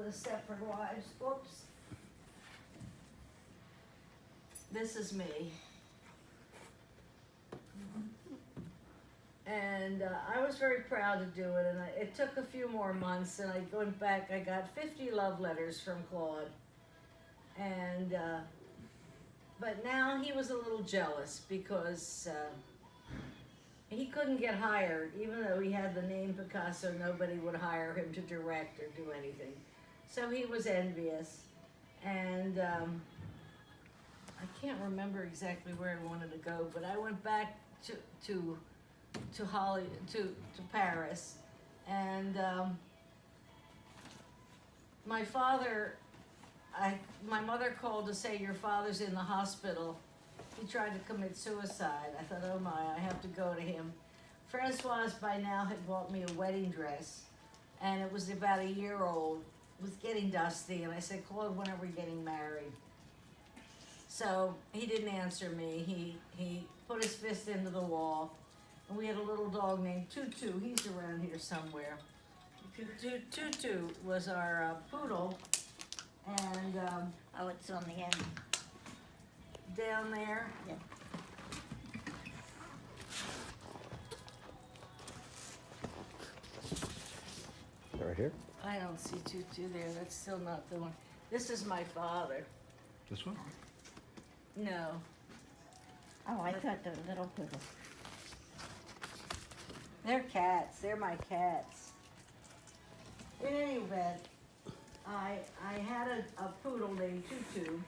the Stepford Wives. Whoops. This is me. And I was very proud to do it, and it took a few more months, and I went back, I got 50 love letters from Claude. And, but now he was a little jealous because he couldn't get hired. Even though he had the name Picasso, nobody would hire him to direct or do anything. So he was envious. And I can't remember exactly where I wanted to go, but I went back to Paris, and my mother called to say your father's in the hospital. He tried to commit suicide. I thought, oh my, I have to go to him. Francoise by now had bought me a wedding dress, and it was about a year old. It was getting dusty, and I said, Claude, when are we getting married? So he didn't answer me. He put his fist into the wall. And we had a little dog named Tutu. He's around here somewhere. Tutu was our poodle. And oh, it's on the end. Down there. Yeah. Right here? I don't see Tutu there. That's still not the one. This is my father. This one? No. Oh, I thought the little poodle. They're cats. They're my cats. In any event, I had a poodle named Tutu,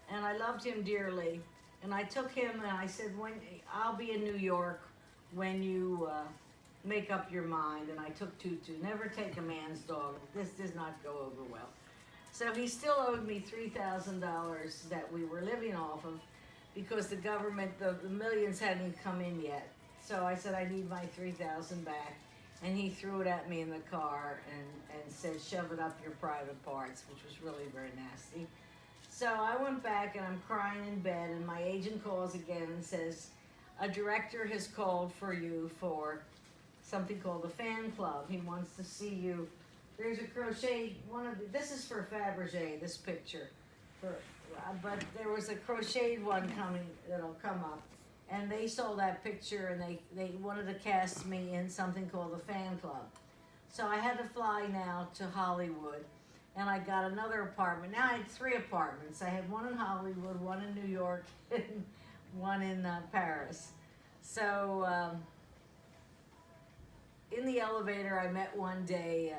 and I loved him dearly. And I took him and I said, I'll be in New York when you make up your mind. And I took Tutu. Never take a man's dog. This does not go over well. So he still owed me $3,000 that we were living off of because the government, the millions hadn't come in yet. So I said, I need my $3,000 back. And he threw it at me in the car and said, shove it up your private parts, which was really very nasty. So I went back and I'm crying in bed, and my agent calls again and says, a director has called for you for something called the fan club. He wants to see you. There's a crochet, this is for Fabergé, this picture. But there was a crocheted one coming, that'll come up. And they saw that picture and they wanted to cast me in something called the fan club. So I had to fly now to Hollywood, and I got another apartment. Now I had 3 apartments. I had one in Hollywood, one in New York, and one in Paris. So in the elevator, I met one day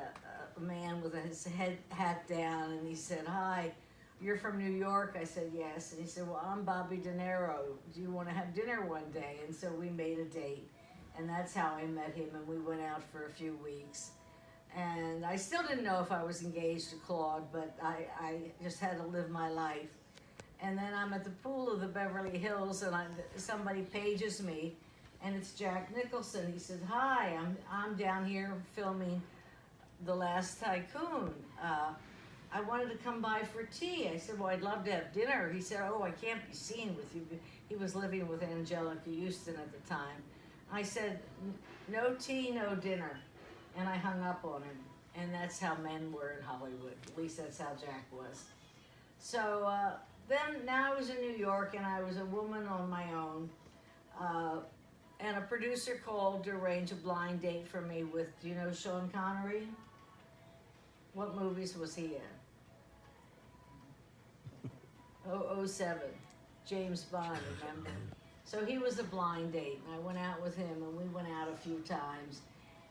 a man with his hat down, and he said, hi. You're from New York? I said, yes. And he said, well, I'm Bobby De Niro. Do you want to have dinner one day? And so we made a date. And that's how I met him, and we went out for a few weeks. And I still didn't know if I was engaged to Claude, but I just had to live my life. And then I'm at the pool of the Beverly Hills, and somebody pages me, and it's Jack Nicholson. He said, hi, I'm down here filming The Last Tycoon. I wanted to come by for tea. I said, well, I'd love to have dinner. He said, oh, I can't be seen with you. He was living with Angelica Houston at the time. I said, no tea, no dinner. And I hung up on him. And that's how men were in Hollywood. At least that's how Jack was. So then now I was in New York, and I was a woman on my own. And a producer called to arrange a blind date for me with, do you know Sean Connery? What movies was he in? 007, James Bond, remember? So he was a blind date, and I went out with him, and we went out a few times.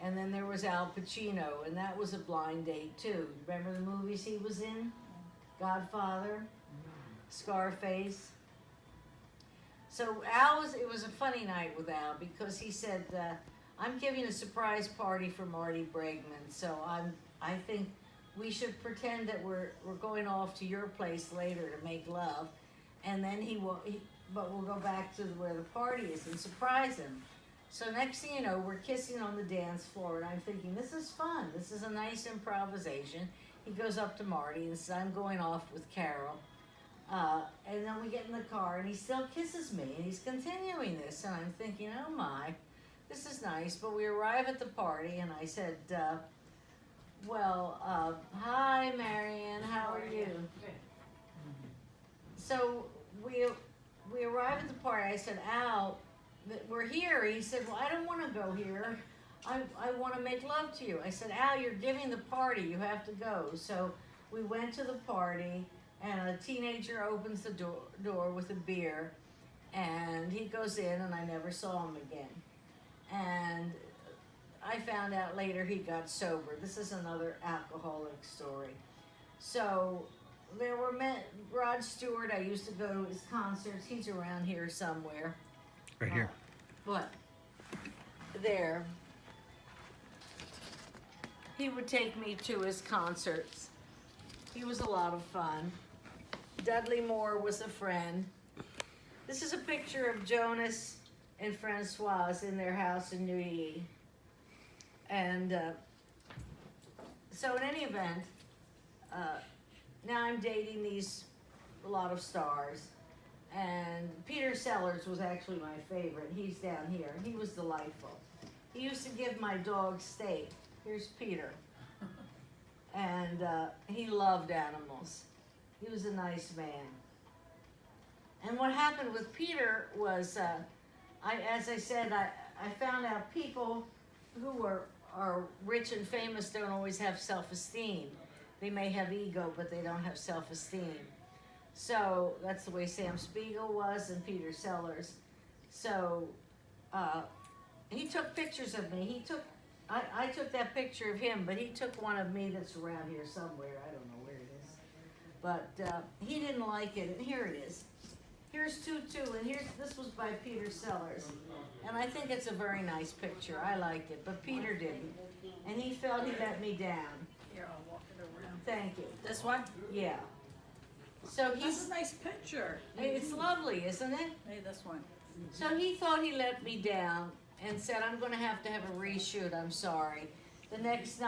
And then there was Al Pacino, and that was a blind date too. Remember the movies he was in? Godfather, Scarface. So it was a funny night with Al, because he said, I'm giving a surprise party for Marty Bregman, so I think we should pretend that we're going off to your place later to make love, and then but we'll go back to where the party is and surprise him. So next thing you know, we're kissing on the dance floor, and I'm thinking, this is fun. This is a nice improvisation. He goes up to Marty and says, I'm going off with Carole. And then we get in the car, and he still kisses me, and he's continuing this, and I'm thinking, oh my, this is nice. But we arrive at the party, and I said, Well, hi, Marion. How are you? So we arrived at the party. I said, Al, we're here. He said, well, I don't want to go here. I want to make love to you. I said, Al, you're giving the party. You have to go. So we went to the party, and a teenager opens the door with a beer, and he goes in, and I never saw him again. And I found out later he got sober. This is another alcoholic story. So there were Rod Stewart, I used to go to his concerts. He's around here somewhere. Right here. But there. He would take me to his concerts. He was a lot of fun. Dudley Moore was a friend. This is a picture of Jonas and Francoise in their house in Neuilly. And so in any event, now I'm dating a lot of stars. And Peter Sellers was actually my favorite. He's down here. He was delightful. He used to give my dog steak. Here's Peter. And he loved animals. He was a nice man. And what happened with Peter was, as I said, I found out people who are rich and famous don't always have self-esteem. They may have ego, but they don't have self-esteem. So that's the way Sam Spiegel was and Peter Sellers. So he took pictures of me. I took that picture of him, but he took one of me that's around here somewhere. I don't know where it is. But he didn't like it, and here it is. Here's Tutu, and this was by Peter Sellers. And I think it's a very nice picture. I liked it, but Peter didn't. And he felt he let me down. Here, I'll walk it around. Thank you. This one? Yeah. So That's a nice picture. it's lovely, isn't it? Hey, this one. So he thought he let me down and said, I'm going to have a reshoot, I'm sorry. The next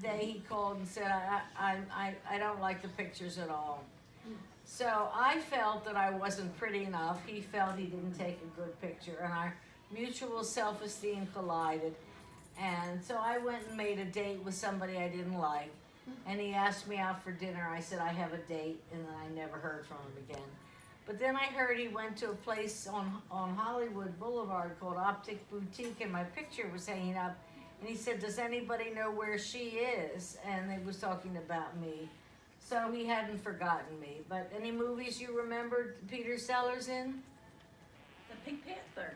day he called and said, I don't like the pictures at all. So I felt that I wasn't pretty enough. He felt he didn't take a good picture, and our mutual self-esteem collided. And so I went and made a date with somebody I didn't like, and he asked me out for dinner. I said, I have a date, and then I never heard from him again. But then I heard he went to a place on Hollywood Boulevard called Optic Boutique, and my picture was hanging up. And he said, does anybody know where she is? And they was talking about me. So he hadn't forgotten me. But any movies you remembered Peter Sellers in? The Pink Panther.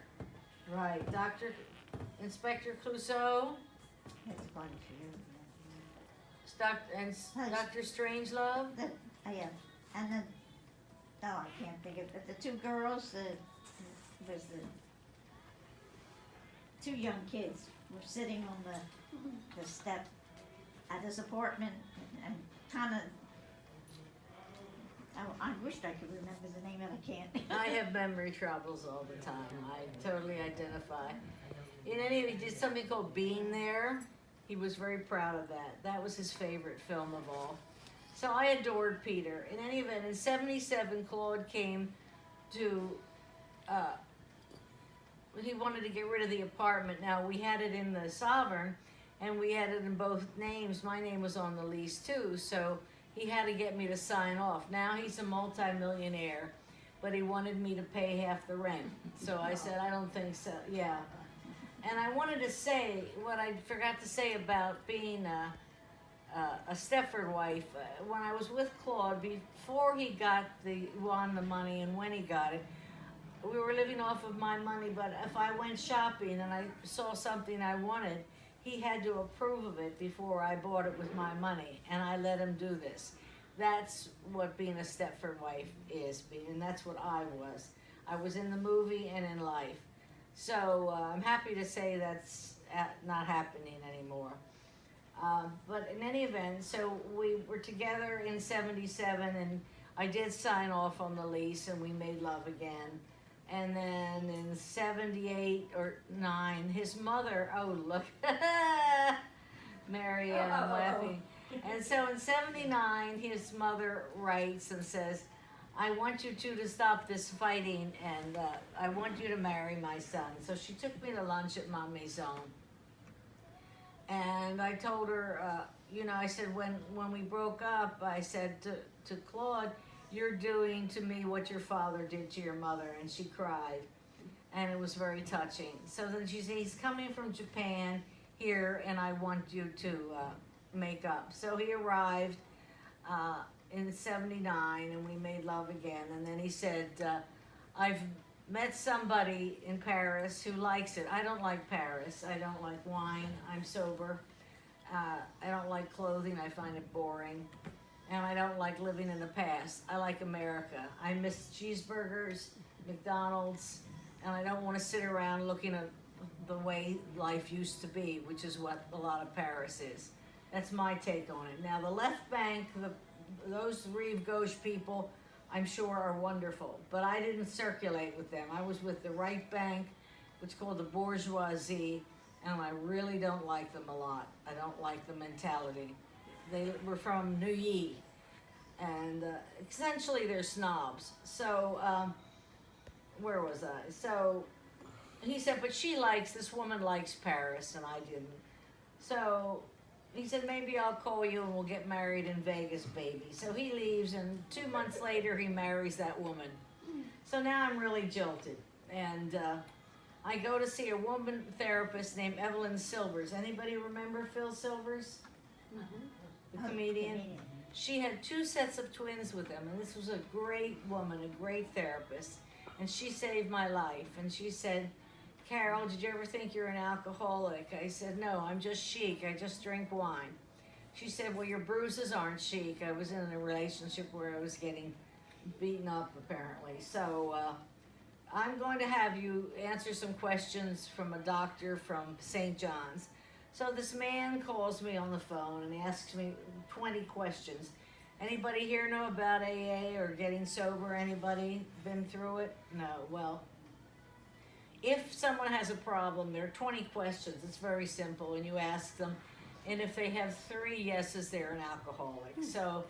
Right, Inspector Clouseau, It's quite a few. Dr. Strangelove. Yeah, and then, no, I can't think of it. The two girls, was the two young kids were sitting on the step at his apartment and kind of. I wished I could remember the name, and I can't. I have memory troubles all the time. I totally identify. In any event, he did something called Being There. He was very proud of that. That was his favorite film of all. So I adored Peter. In any event, in '77, Claude came to, he wanted to get rid of the apartment. Now, we had it in the Sovereign, and we had it in both names. My name was on the lease, too, so he had to get me to sign off. Now he's a multi-millionaire, but he wanted me to pay half the rent. So I said, I don't think so, yeah. And I wanted to say what I forgot to say about being a Stepford wife. When I was with Claude, before he won the money and when he got it, we were living off of my money, but if I went shopping and I saw something I wanted, he had to approve of it before I bought it with my money, and I let him do this. That's what being a Stepford wife is, and that's what I was. I was in the movie and in life. So I'm happy to say that's not happening anymore. But in any event, so we were together in '77, and I did sign off on the lease, and we made love again. And then in '78 or '9, his mother, oh look, Mary, I'm laughing. And so in '79, his mother writes and says, I want you two to stop this fighting, and I want you to marry my son. So she took me to lunch at Ma Maison. And I told her, you know, I said, when we broke up, I said to Claude, you're doing to me what your father did to your mother. And she cried. And it was very touching. So then she said, he's coming from Japan here, and I want you to make up. So he arrived in '79, and we made love again. And then he said, I've met somebody in Paris who likes it. I don't like Paris. I don't like wine. I'm sober. I don't like clothing. I find it boring. And I don't like living in the past. I like America. I miss cheeseburgers, McDonald's, and I don't want to sit around looking at the way life used to be, which is what a lot of Paris is. That's my take on it. Now, the left bank, those Rive Gauche people, I'm sure are wonderful, but I didn't circulate with them. I was with the right bank, which is called the bourgeoisie, and I really don't like them a lot. I don't like the mentality. They were from Neuilly, and essentially they're snobs. So, where was I? So, he said, but this woman likes Paris, and I didn't. So, he said, maybe I'll call you and we'll get married in Vegas, baby. So he leaves, and 2 months later, he marries that woman. So now I'm really jilted. And I go to see a woman therapist named Evelyn Silvers. Anybody remember Phil Silvers? The comedian? She had 2 sets of twins with them, and this was a great woman, a great therapist. And she saved my life. And she said, Carole, did you ever think you're an alcoholic? I said, no, I'm just chic. I just drink wine. She said, well, your bruises aren't chic. I was in a relationship where I was getting beaten up, apparently. So I'm going to have you answer some questions from a doctor from St. John's. So this man calls me on the phone and asks me 20 questions. Anybody here know about AA or getting sober? Anybody been through it? No. Well, if someone has a problem, there are 20 questions. It's very simple, and you ask them, and if they have 3 yeses, they're an alcoholic. So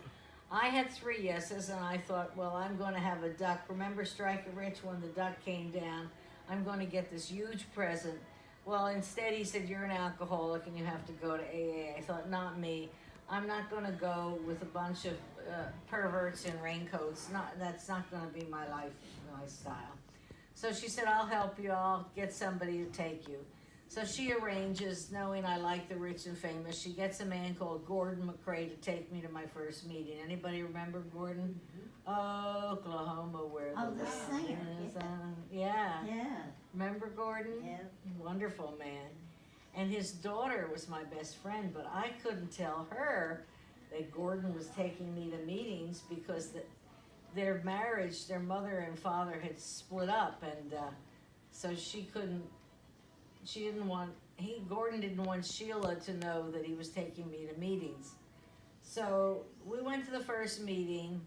I had 3 yeses, and I thought, well, I'm going to have a duck. Remember Striker Rich when the duck came down? I'm going to get this huge present. Well, instead he said, you're an alcoholic and you have to go to AA. I thought, not me. I'm not going to go with a bunch of perverts in raincoats. That's not going to be my lifestyle. So she said, I'll help you. I'll get somebody to take you. So she arranges, knowing I like the rich and famous, she gets a man called Gordon McCrae to take me to my first meeting. Anybody remember Gordon? Oklahoma, where the singer. is. Yeah. Yeah. Remember Gordon? Yeah. Wonderful man. And his daughter was my best friend, but I couldn't tell her that Gordon was taking me to meetings because their marriage, their mother and father had split up, and so Gordon didn't want Sheila to know that he was taking me to meetings. So we went to the first meeting,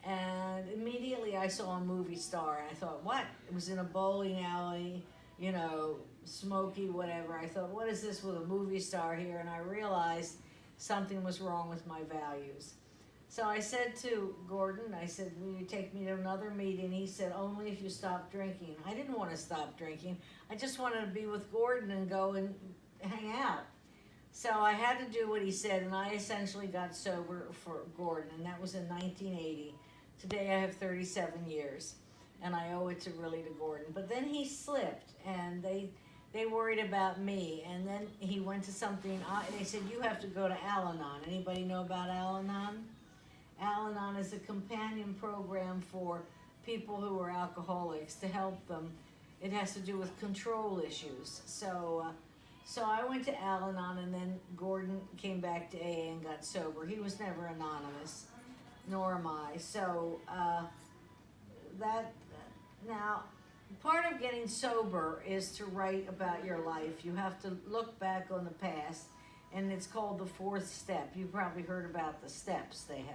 and immediately I saw a movie star, and I thought, what? It was in a bowling alley, you know, smoky, whatever. I thought, what is this with a movie star here? And I realized something was wrong with my values. So I said to Gordon, I said, will you take me to another meeting? He said, only if you stop drinking. I didn't want to stop drinking. I just wanted to be with Gordon and go and hang out. So I had to do what he said, and I essentially got sober for Gordon, and that was in 1980. Today I have 37 years, and I owe it to Gordon. But then he slipped, and they worried about me, and then he went to something, they said, you have to go to Al-Anon. Anybody know about Al-Anon? Al-Anon is a companion program for people who are alcoholics to help them. It has to do with control issues. So I went to Al-Anon, and then Gordon came back to AA and got sober. He was never anonymous, nor am I. So now, part of getting sober is to write about your life. You have to look back on the past, and it's called the 4th step. You've probably heard about the steps they have.